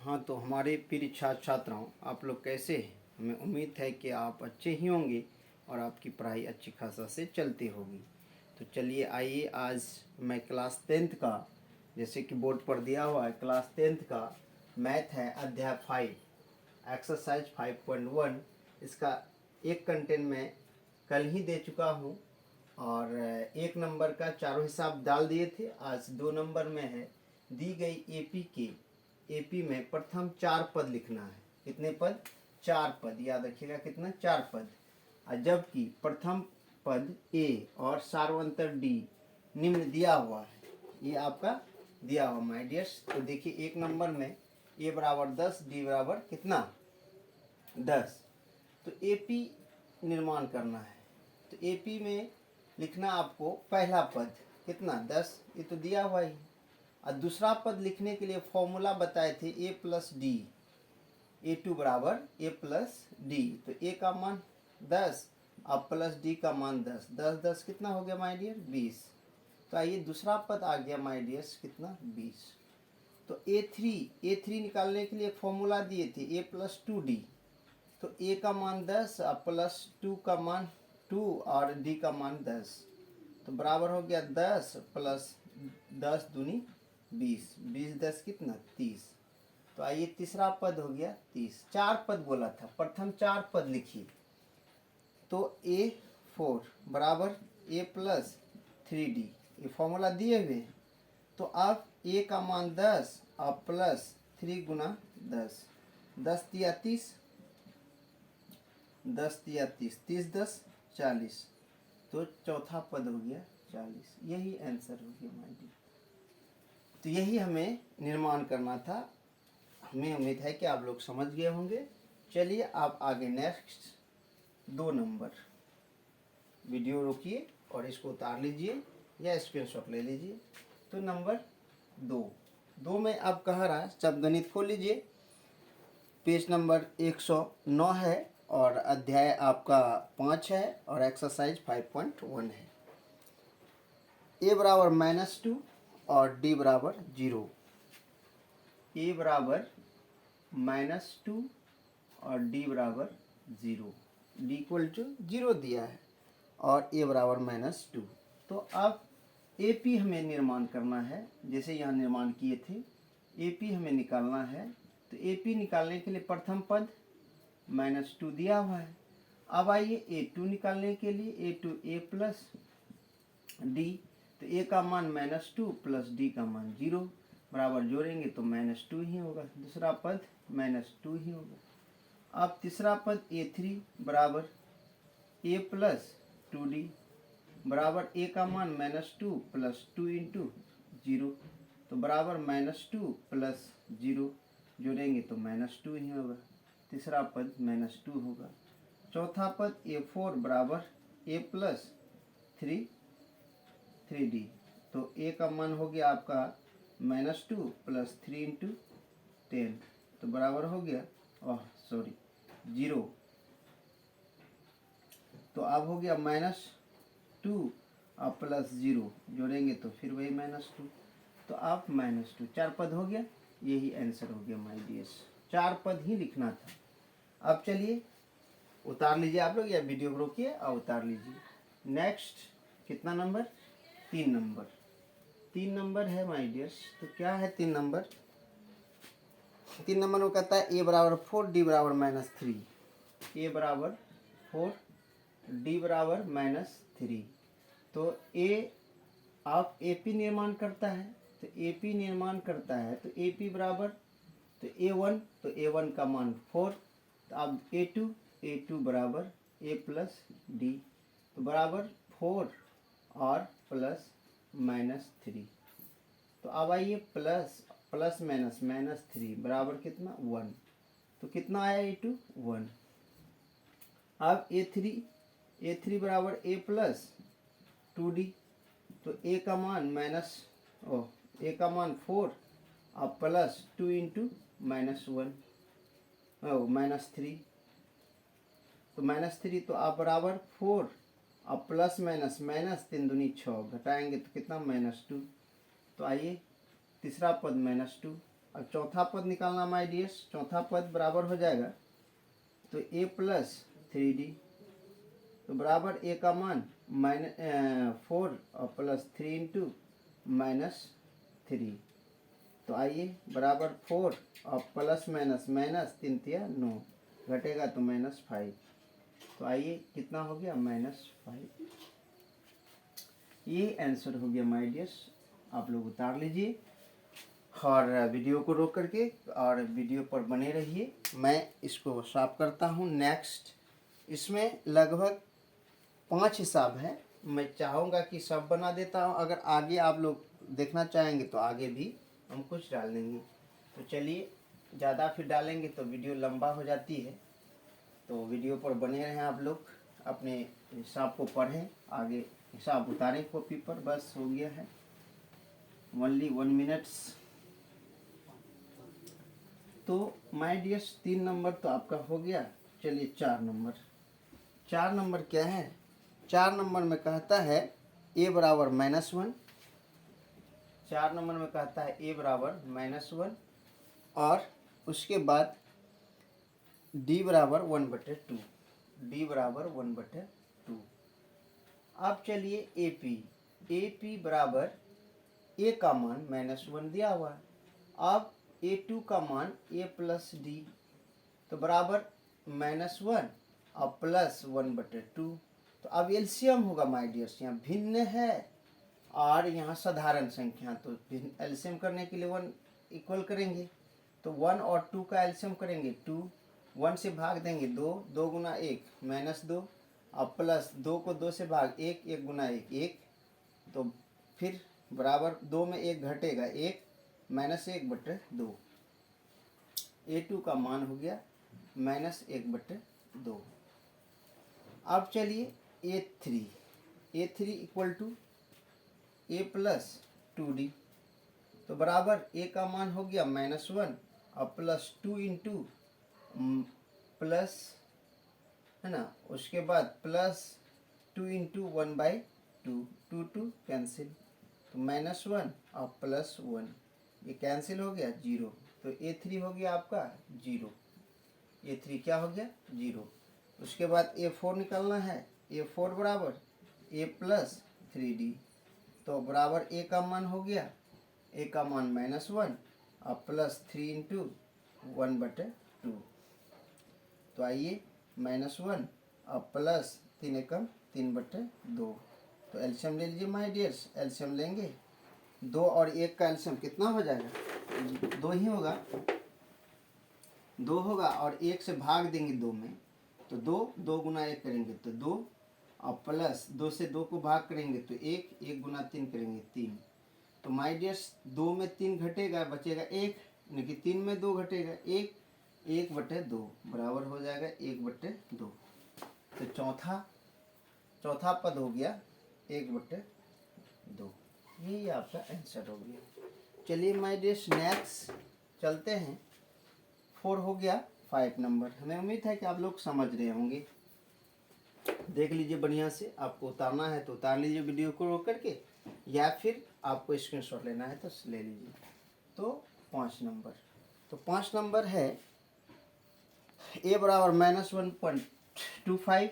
हाँ, तो हमारे प्रिय छात्र छात्राओं, आप लोग कैसे हैं? हमें उम्मीद है कि आप अच्छे ही होंगे और आपकी पढ़ाई अच्छी खासा से चलती होगी। तो चलिए आइए, आज मैं क्लास 10th का, जैसे कि बोर्ड पर दिया हुआ है, क्लास 10th का मैथ है अध्याय 5 एक्सरसाइज 5.1। इसका एक कंटेंट मैं कल ही दे चुका हूँ और एक नंबर का चारों हिसाब डाल दिए थे। आज 2 नंबर में है, दी गई एपी में प्रथम 4 पद लिखना है। कितने पद? 4 पद। याद रखिएगा कितना? 4 पद। और जबकि प्रथम पद ए और सार्वंतर डी निम्न दिया हुआ है, ये आपका दिया हुआ माय डियर्स। तो देखिए एक नंबर में ए बराबर 10, डी बराबर कितना? 10। तो एपी निर्माण करना है। तो एपी में लिखना आपको पहला पद कितना? 10, ये तो दिया हुआ ही। और दूसरा पद लिखने के लिए फॉर्मूला बताए थे ए प्लस डी, A2 बराबर ए प्लस डी। तो ए का मान 10 और प्लस डी का मान 10, 10 10 कितना हो गया माय डियर? 20। तो आइए दूसरा पद आ गया माय डियर्स कितना? 20। तो ए थ्री निकालने के लिए फॉर्मूला दिए थे ए प्लस 2D। तो ए का मान 10 और प्लस 2 का मान 2 और डी का मान 10। तो बराबर हो गया 10 प्लस 10 दूनी 20, 20 10 कितना? 30। तो आइए तीसरा पद हो गया 30। 4 पद बोला था, प्रथम 4 पद लिखिए। तो A4 बराबर ए प्लस 3D, ये फॉर्मूला दिए हुए हैं। तो अब ए का मान 10 और प्लस 3 गुना 10, 10 दिया 30, 10 दिया 30, 30 10 40। तो चौथा पद हो गया 40। यही आंसर हो गया माय डियर। तो यही हमें निर्माण करना था। हमें उम्मीद है कि आप लोग समझ गए होंगे। चलिए आप आगे नेक्स्ट 2 नंबर, वीडियो रोकिए और इसको उतार लीजिए या स्क्रीनशॉट ले लीजिए। तो नंबर 2 में आप कह रहा है, शब्दगणित खोल लीजिए, पेज नंबर 109 है और अध्याय आपका 5 है और एक्सरसाइज 5.1 है। ए बराबर -2 और डी बराबर 0। ए बराबर -2 और डी बराबर 0, डी इक्वल टू 0 दिया है और ए बराबर -2। तो अब एपी हमें निर्माण करना है, जैसे यहाँ निर्माण किए थे। एपी हमें निकालना है। तो एपी निकालने के लिए प्रथम पद -2 दिया हुआ है। अब आइए A2 निकालने के लिए, A2 ए प्लस डी। तो ए का मान -2 प्लस डी का मान 0, बराबर जोड़ेंगे तो -2 ही होगा। दूसरा पद -2 ही होगा। अब तीसरा पद A3 बराबर ए प्लस 2D, बराबर ए का मान -2 प्लस 2 इंटू 0, तो बराबर -2 प्लस 0 जोड़ेंगे तो -2 ही होगा। तीसरा पद -2 होगा। चौथा पद A4 बराबर ए प्लस 3D। तो ए का मान हो गया आपका -2 प्लस 3 इंटू 10, तो बराबर हो गया 0। तो अब हो गया -2 और प्लस 0 जोड़ेंगे तो फिर वही -2। तो अब -2, 4 पद हो गया। यही आंसर हो गया माय डियर्स। 4 पद ही लिखना था। अब चलिए उतार लीजिए आप लोग, या वीडियो को रोकिए और उतार लीजिए। नेक्स्ट कितना नंबर? 3 नंबर। 3 नंबर है माय डियर्स। तो क्या है 3 नंबर? 3 नंबर में कहता है ए बराबर 4, डी बराबर -3। ए बराबर 4, डी बराबर -3। तो ए आप एपी निर्माण करता है। तो एपी निर्माण करता है तो एपी बराबर, तो A1, तो A1 का मान 4। तो अब A2 बराबर ए प्लस डी, तो बराबर 4 और प्लस -3। तो अब आइए प्लस माइनस -3 बराबर कितना? 1। तो कितना आया A2? 1। अब A3 बराबर ए प्लस 2D। तो ए का मान ए का मान 4 और प्लस 2 इंटू -1 -3। तो -3, तो आप बराबर 4 और प्लस माइनस -3 दूनी 6, घटाएंगे तो कितना? -2। तो आइए तीसरा पद -2 अब चौथा पद निकालना माय डियर्स। चौथा पद बराबर हो जाएगा तो a प्लस 3d, तो बराबर a का मान -4 और प्लस 3 इंटू -3। तो आइए बराबर 4 और प्लस माइनस माइनस 3 तिया 9, घटेगा तो -5। तो आइए कितना हो गया -5। ये आंसर हो गया माय डियर्स। आप लोग उतार लीजिए और वीडियो को रोक करके और वीडियो पर बने रहिए। मैं इसको साफ करता हूँ। नेक्स्ट इसमें लगभग 5 हिसाब है। मैं चाहूँगा कि सब बना देता हूँ, अगर आगे आप लोग देखना चाहेंगे तो आगे भी हम कुछ डाल देंगे। तो चलिए, ज़्यादा फिर डालेंगे तो वीडियो लंबा हो जाती है, तो वीडियो पर बने रहें। आप लोग अपने हिसाब को पढ़ें, आगे हिसाब उतारें कॉपी पर। बस हो गया है, ओनली 1 मिनट्स। तो माय डियर्स 3 नंबर तो आपका हो गया। चलिए 4 नंबर। 4 नंबर क्या है? 4 नंबर में कहता है a बराबर -1। 4 नंबर में कहता है a बराबर -1 और उसके बाद d बराबर 1/2। d बराबर 1/2। अब चलिए AP बराबर a का मान -1 दिया हुआ है। अब A2 का मान a प्लस d, तो बराबर -1 और प्लस 1/2। तो अब एलसीएम होगा माय डियर्स। यहाँ भिन्न है और यहाँ साधारण संख्या, तो एलसीएम करने के लिए 1 इक्वल करेंगे। तो 1 और 2 का एलसीएम करेंगे 2, 1 से भाग देंगे 2, 2 गुना 1 -2 और प्लस 2 को 2 से भाग 1, 1 गुना 1 1, तो फिर बराबर 2 में 1 घटेगा 1 -1/2। A2 का मान हो गया -1/2। अब चलिए A3 equal to a plus 2d, तो बराबर a का मान हो गया -1 और प्लस 2 इंटू प्लस है ना, उसके बाद प्लस 2 इंटू 1/2, 2 कैंसिल, तो -1 और प्लस 1 ये कैंसिल हो गया 0। तो A3 हो गया आपका 0। A3 क्या हो गया 0। उसके बाद A4 निकालना है। A4 बराबर a प्लस 3d, तो बराबर a का मान हो गया, a का मान -1 और प्लस 3 इंटू 1/2। तो आइए -1 और प्लस 3 एकम 3/2। तो एल्शियम ले लीजिए माय डियर्स। एल्शियम लेंगे 2 और 1 का एल्शियम कितना हो जाएगा? 2 ही होगा। 2 होगा और 1 से भाग देंगे 2 में, तो 2 गुना 1 करेंगे तो 2 और प्लस 2 से 2 को भाग करेंगे तो 1, 1 गुना 3 करेंगे 3। तो माय डियर्स 2 में 3 घटेगा, बचेगा 1, यानी कि 3 में 2 घटेगा 1, 1/2 बराबर हो जाएगा 1/2। तो चौथा पद हो गया 1/2। यही आपका आंसर हो गया। चलिए माय डियर्स नेक्स्ट चलते हैं। 4 हो गया। 5 नंबर, हमें उम्मीद है कि आप लोग समझ रहे होंगे। देख लीजिए बढ़िया से, आपको उतारना है तो उतार लीजिए वीडियो को रोक करके, या फिर आपको स्क्रीनशॉट लेना है तो ले लीजिए। तो 5 नंबर, तो 5 नंबर है a बराबर -1.25,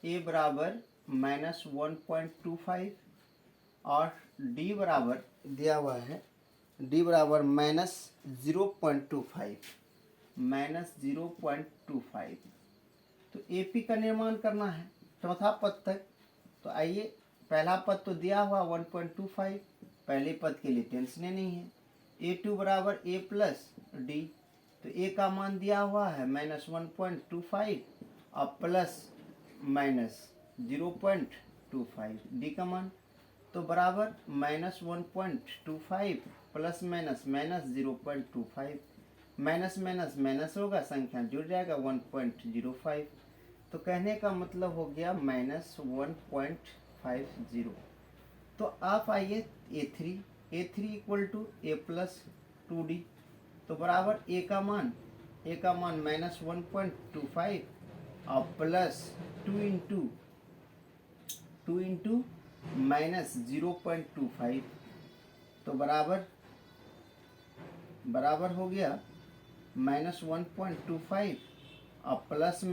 a बराबर -1.25 और d बराबर दिया हुआ है, d बराबर -0.25। तो AP का निर्माण करना है चौथा पद तक। तो आइए, पहला पद तो दिया हुआ 1.25, पहले पद के लिए टेंशन नहीं है। A2 बराबर a प्लस d, तो a का मान दिया हुआ है -1.25 और प्लस -0.25 d का मान, तो बराबर -1.25 प्लस -0.25, माइनस होगा, संख्या जुड़ जाएगा 1.05। तो कहने का मतलब हो गया -1.50। तो आप आइए A3 equal to a plus 2d, तो बराबर a का मान -1.25 और प्लस 2 इंटू -0.25, तो बराबर बराबर हो गया -1.25 और प्लस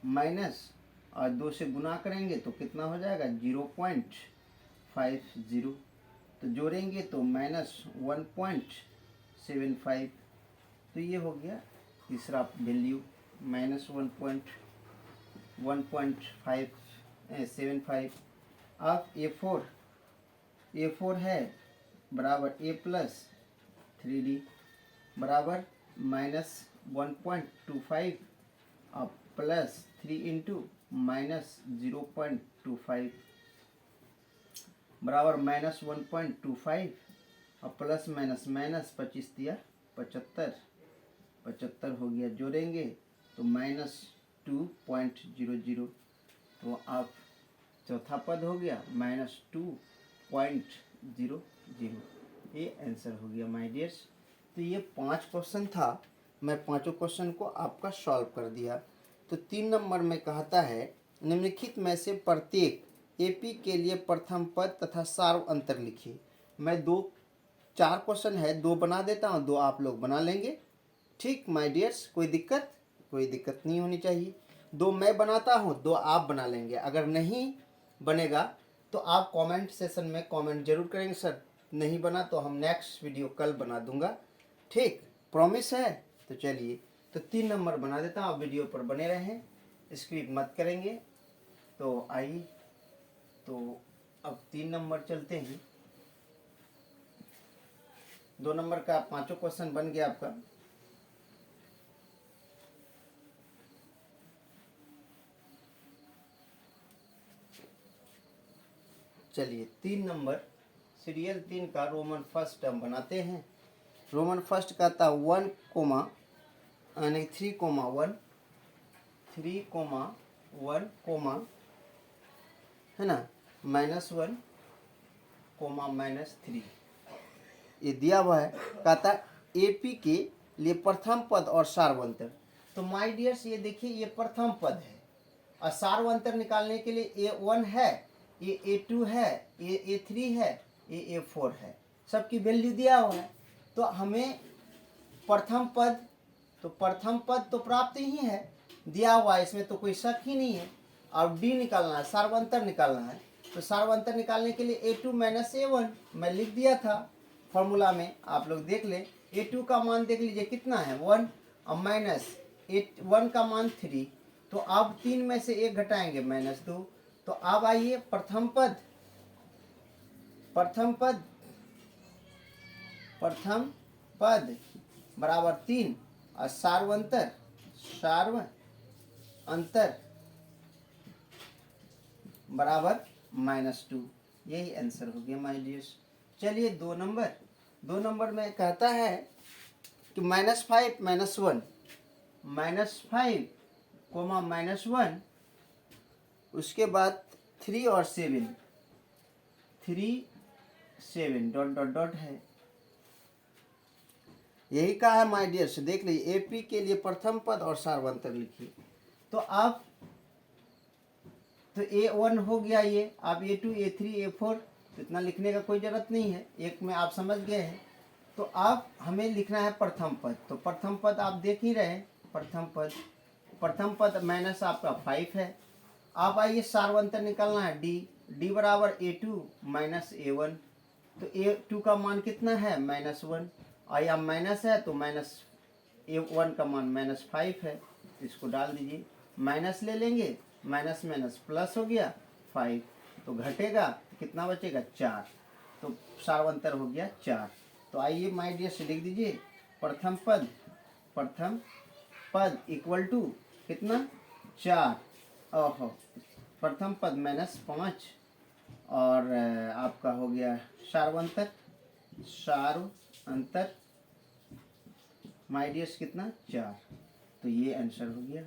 माइनस और 2 से गुना करेंगे तो कितना हो जाएगा 0.50। तो जोड़ेंगे तो -1.75। तो ये हो गया तीसरा वैल्यू -1.75। अब A4 है बराबर A+3D बराबर -1.25 और +3 इंटू -0.25 बराबर -1.25 और प्लस माइनस 25 दिया 75 हो गया। जोड़ेंगे तो -2.00। तो आप चौथा पद हो गया -2.00। ये आंसर हो गया माय डियर्स। तो ये 5 क्वेश्चन था, मैं पांचों क्वेश्चन को आपका सॉल्व कर दिया। तो 3 नंबर में कहता है निम्नलिखित में से प्रत्येक एपी के लिए प्रथम पद तथा सार्व अंतर लिखिए। मैं 4 क्वेश्चन है, 2 बना देता हूँ, 2 आप लोग बना लेंगे। ठीक माय डियर्स, कोई दिक्कत नहीं होनी चाहिए। 2 मैं बनाता हूँ, 2 आप बना लेंगे। अगर नहीं बनेगा तो आप कमेंट सेशन में कमेंट जरूर करेंगे सर नहीं बना तो हम नेक्स्ट वीडियो कल बना दूंगा। ठीक, प्रॉमिस है। तो चलिए, तो 3 नंबर बना देता हूँ, आप वीडियो पर बने रहें, स्किप मत करेंगे। तो आइए, तो अब 3 नंबर चलते हैं। 2 नंबर का 5 क्वेश्चन बन गया आपका। चलिए 3 नंबर सीरियल 3 का रोमन फर्स्ट टर्म बनाते हैं। रोमन फर्स्ट का था 1, यानी 3,1 है ना, -1, -3 ये दिया हुआ है। कहता एपी के लिए प्रथम पद और सार्वंतर। तो माय डियर्स ये देखिए, ये प्रथम पद है और सार्वंतर निकालने के लिए A1 है, ये A2 है, ये A3 है, ये A4 है, सबकी वैल्यू दिया हुआ है। तो हमें प्रथम पद तो प्राप्त ही है, दिया हुआ है, इसमें तो कोई शक ही नहीं है। और डी निकालना है, सार्वंतर निकालना है। तो सार्वंतर निकालने के लिए A2 - A1 मैं लिख दिया था फॉर्मूला में, आप लोग देख ले। A2 का मान देख लीजिए कितना है 1 और -1 का मान 3। तो अब 3 में से 1 घटाएंगे -2। तो अब आइए प्रथम पद बराबर 3 और सार्वंतर बराबर -2। यही आंसर हो गया माय डियर्स। चलिए 2 नंबर में कहता है कि -5 -1 -1 उसके बाद 3 और 7 डॉट है। यही कहा है माय डियर्स। देख लीजिए, एपी के लिए प्रथम पद और सार्वंतर लिखिए। तो आप तो A1 हो गया, ये आप A2 A3 A4 तो इतना लिखने का कोई ज़रूरत नहीं है, एक में आप समझ गए हैं। तो आप हमें लिखना है प्रथम पद। तो प्रथम पद आप देख ही रहे हैं, प्रथम पद माइनस आपका 5 है। आप आइए सार्वंतर निकालना है डी बराबर A2 - A1। तो A2 का मान कितना है -1 और यहाँ माइनस है तो A1 का मान -5 है। इसको डाल दीजिए, माइनस ले लेंगे, माइनस प्लस हो गया 5। तो घटेगा कितना बचेगा 4। तो सार्वंतर हो गया 4। तो आइए माय डियर से लिख दीजिए प्रथम पद इक्वल टू कितना 4। ओहो, प्रथम पद -5 और आपका हो गया सार्वंतर माय डियर्स कितना 4। तो ये आंसर हो गया।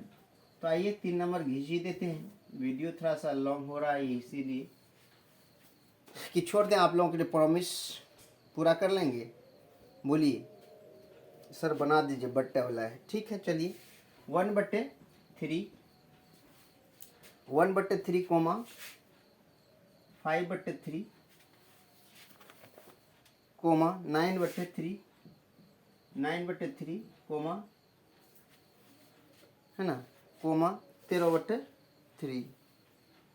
तो आइए 3 नंबर खींच ही देते हैं। वीडियो थोड़ा सा लॉन्ग हो रहा है इसीलिए कि छोड़ दें, आप लोगों के लिए प्रॉमिस पूरा कर लेंगे। बोलिए सर बना दीजिए, बट्टे वाला है। ठीक है, चलिए 1/3 5/3 कोमा 9/3, 9/3 कोमा, है ना, कोमा 13/3,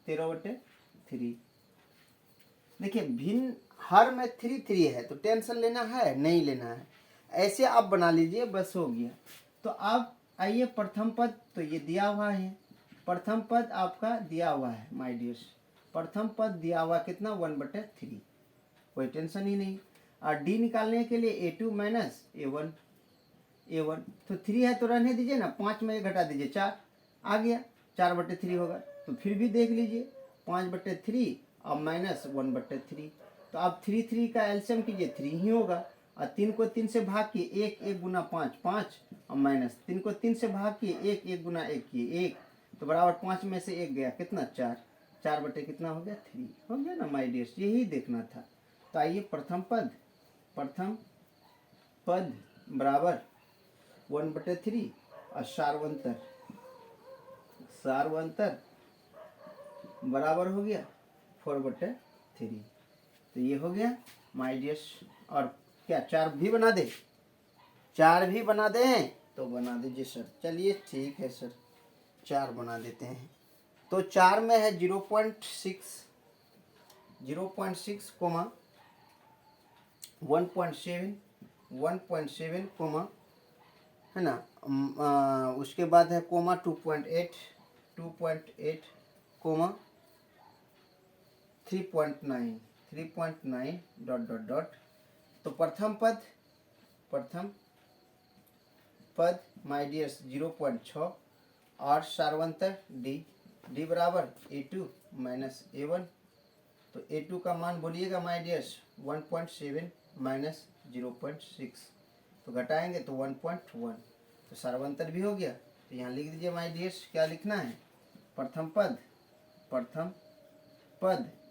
13/3। देखिए भिन्न हर में 3 है, तो टेंशन लेना है नहीं लेना है, ऐसे आप बना लीजिए, बस हो गया। तो अब आइए प्रथम पद, तो ये दिया हुआ है, प्रथम पद आपका दिया हुआ है माय डियर्स, प्रथम पद दिया हुआ कितना 1/3, कोई टेंशन ही नहीं। और डी निकालने के लिए A2 माइनस A1, A1 तो 3 है तो रहने दीजिए ना, 5 में घटा दीजिए 4 आ गया, 4/3 होगा। तो फिर भी देख लीजिए 5/3 और माइनस 1/3, तो अब 3 का एलसीएम कीजिए 3 ही होगा। और 3 को 3 से भाग किए 1, 1 गुना 5, 5 और माइनस 3 को 3 से भाग किए 1, 1 गुना 1 किए 1, तो बराबर 5 में से 1 गया कितना 4, 4 बटे कितना हो गया 3, हो गया ना माय डियर्स, यही देखना था। तो आइए प्रथम पद बराबर 1/3 और सारवंतर बराबर हो गया 4/3, तो ये हो गया माय डियर्स। और क्या 4 भी बना दे, 4 भी बना दें तो बना दीजिए सर, चलिए ठीक है सर 4 बना देते हैं। तो 4 में है 0.6 कोमा 1.7 कोमा, है ना, उसके बाद है कोमा 2.8 कोमा 3.9 डॉट। तो प्रथम पद माय डियर्स 0.6 और सारवंतर डी बराबर A2 माइनस A1, तो A2 का मान बोलिएगा माय डियर्स 1.7 माइनस 0.6, तो घटाएंगे तो 1.1, तो सारवंतर भी हो गया। तो यहाँ लिख दीजिए माय डियर्स, क्या लिखना है, प्रथम पद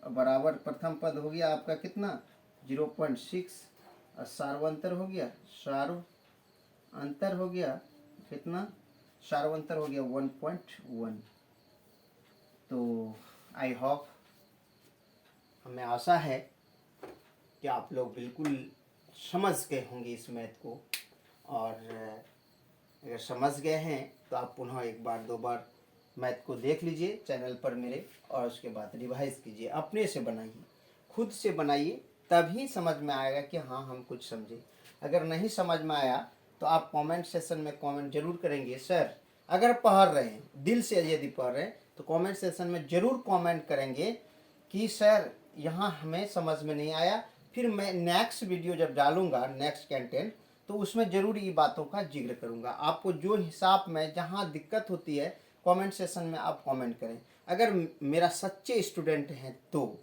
बराबर, प्रथम पद हो गया आपका कितना 0.6 और सारवंतर हो गया, सारवंतर हो गया कितना, सारवंतर हो गया 1.1। तो आई होप, हमें आशा है कि आप लोग बिल्कुल समझ गए होंगे इस मैथ को, और अगर समझ गए हैं तो आप पुनः एक बार 2 बार मैथ को देख लीजिए चैनल पर मेरे, और उसके बाद रिवाइज कीजिए, अपने से बनाइए, खुद से बनाइए, तभी समझ में आएगा कि हाँ हम कुछ समझे। अगर नहीं समझ में आया तो आप कमेंट सेशन में कमेंट जरूर करेंगे सर, अगर पढ़ रहे हैं दिल से, यदि पढ़ रहे हैं तो कमेंट सेशन में ज़रूर कमेंट करेंगे कि सर यहाँ हमें समझ में नहीं आया। फिर मैं नेक्स्ट वीडियो जब डालूँगा, नेक्स्ट कंटेंट, तो उसमें ज़रूर ये बातों का जिक्र करूँगा। आपको जो हिसाब में जहाँ दिक्कत होती है कमेंट सेशन में आप कमेंट करें, अगर मेरा सच्चे स्टूडेंट हैं तो।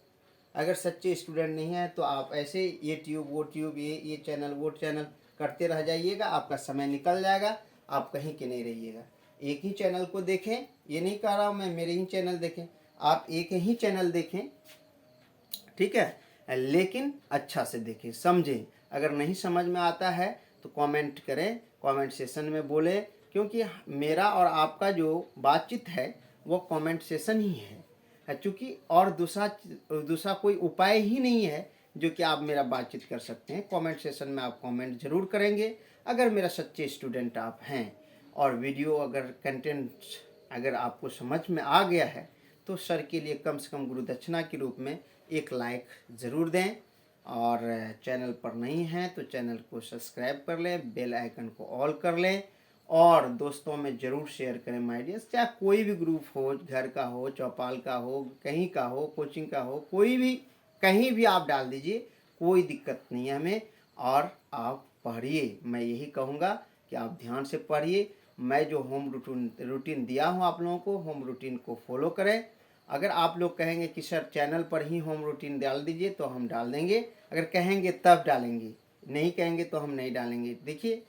अगर सच्चे स्टूडेंट नहीं है तो आप ऐसे ये ट्यूब वो ट्यूब, ये चैनल वो चैनल करते रह जाइएगा, आपका समय निकल जाएगा, आप कहीं के नहीं रहिएगा। एक ही चैनल को देखें, ये नहीं कह रहा हूँ मैं मेरे ही चैनल देखें, आप एक ही चैनल देखें, ठीक है, लेकिन अच्छा से देखें, समझें। अगर नहीं समझ में आता है तो कमेंट करें, कमेंट सेशन में बोलें, क्योंकि मेरा और आपका जो बातचीत है वो कमेंट सेशन ही है, चूँकि और दूसरा कोई उपाय ही नहीं है जो कि आप मेरा बातचीत कर सकते हैं। कमेंट सेशन में आप कमेंट ज़रूर करेंगे अगर मेरा सच्चे स्टूडेंट आप हैं, और वीडियो अगर कंटेंट अगर आपको समझ में आ गया है तो सर के लिए कम से कम गुरु दक्षिणा के रूप में एक लाइक ज़रूर दें, और चैनल पर नहीं हैं तो चैनल को सब्सक्राइब कर लें, बेल आइकन को ऑल कर लें, और दोस्तों में ज़रूर शेयर करें माय डियर्स। चाहे कोई भी ग्रुप हो, घर का हो, चौपाल का हो, कहीं का हो, कोचिंग का हो, कोई भी कहीं भी आप डाल दीजिए, कोई दिक्कत नहीं है हमें। और आप पढ़िए, मैं यही कहूँगा कि आप ध्यान से पढ़िए। मैं जो होम रूटीन दिया हूँ आप लोगों को, होम रूटीन को फॉलो करें। अगर आप लोग कहेंगे कि सर चैनल पर ही होम रूटीन डाल दीजिए तो हम डाल देंगे, अगर कहेंगे तब डालेंगे, नहीं कहेंगे तो हम नहीं डालेंगे। देखिए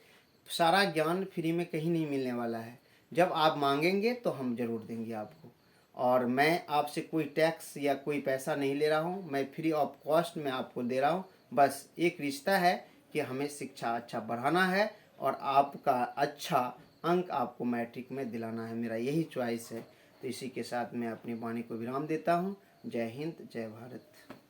सारा ज्ञान फ्री में कहीं नहीं मिलने वाला है, जब आप मांगेंगे तो हम ज़रूर देंगे आपको। और मैं आपसे कोई टैक्स या कोई पैसा नहीं ले रहा हूँ, मैं फ्री ऑफ कॉस्ट में आपको दे रहा हूँ। बस एक रिश्ता है कि हमें शिक्षा अच्छा बढ़ाना है और आपका अच्छा अंक आपको मैट्रिक में दिलाना है, मेरा यही चॉइस है। तो इसी के साथ मैं अपनी वाणी को विराम देता हूँ। जय हिंद, जय भारत।